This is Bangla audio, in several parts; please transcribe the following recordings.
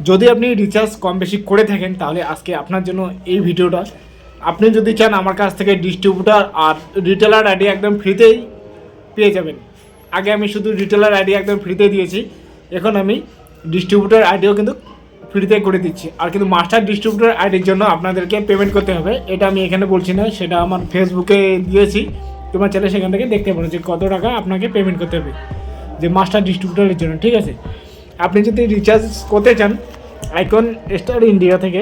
যদি আপনি রিচার্জ কম বেশি করে থাকেন তাহলে আজকে আপনার জন্য এই ভিডিওটা। আপনি যদি চান আমার কাছ থেকে ডিস্ট্রিবিউটার আর রিটেলার আইডি একদম ফ্রিতেই পেয়ে যাবেন। আগে আমি শুধু রিটেলার আইডি একদম ফ্রিতে দিয়েছি, এখন আমি ডিস্ট্রিবিউটার আইডিও কিন্তু ফ্রিতে করে দিচ্ছি। আর কিন্তু মাস্টার ডিস্ট্রিবিউটার আইডির জন্য আপনাদেরকে পেমেন্ট করতে হবে, এটা আমি এখানে বলছি না, সেটা আমার ফেসবুকে দিয়েছি, তোমার চ্যানেল সেখান থেকে দেখতে পারো যে কত টাকা আপনাকে পেমেন্ট করতে হবে যে মাস্টার ডিস্ট্রিবিউটারের জন্য। ঠিক আছে, আপনি যদি রিচার্জ করতে চান আইকন স্টার ইন্ডিয়া থেকে,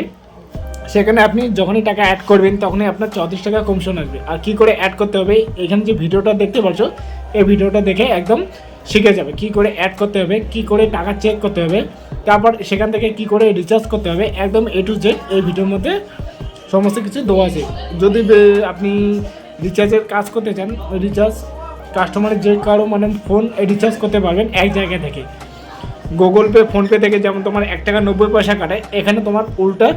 সেখানে আপনি যখনই টাকা অ্যাড করবেন তখনই আপনার 34 টাকা কমিশন আসবে। আর কী করে অ্যাড করতে হবে এখানে যে ভিডিওটা দেখতে পাচ্ছ, এই ভিডিওটা দেখে একদম শিখে যাবে কী করে অ্যাড করতে হবে, কী করে টাকা চেক করতে হবে, তারপর সেখান থেকে কী করে রিচার্জ করতে হবে, একদম A to Z এই ভিডিওর মধ্যে সমস্ত কিছু দেওয়া আছে। যদি আপনি রিচার্জের কাজ করতে চান, রিচার্জ কাস্টমারের যে কারো মানে ফোন রিচার্জ করতে পারবেন এক জায়গা থেকে। গুগল পে ফোনপে থেকে যেমন তোমার 1 টাকা 90 পয়সা কাটায়, এখানে তোমার উল্টা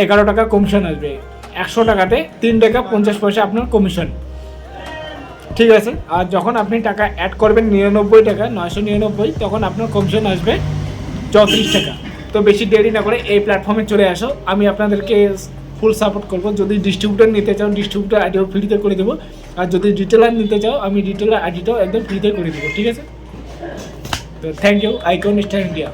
11 টাকা কমিশন আসবে। 100 টাকাতে 3 টাকা 50 পয়সা আপনার কমিশন। ঠিক আছে, আর যখন আপনি টাকা অ্যাড করবেন 99 টাকা 999, তখন আপনার কমিশন আসবে 34 টাকা। তো বেশি দেরি না করে এই প্ল্যাটফর্মে চলে আসো, আমি আপনাদেরকে ফুল সাপোর্ট করবো। যদি ডিস্ট্রিবিউটার নিতে চাও ডিস্ট্রিবিউটার আইডিও ফ্রিতে করে দেবো, আর যদি রিটেলার নিতে চাও আমি রিটেলার আইডিটাও একদম ফ্রিতে করে দেবো। ঠিক আছে, তো thank you Icon Star India.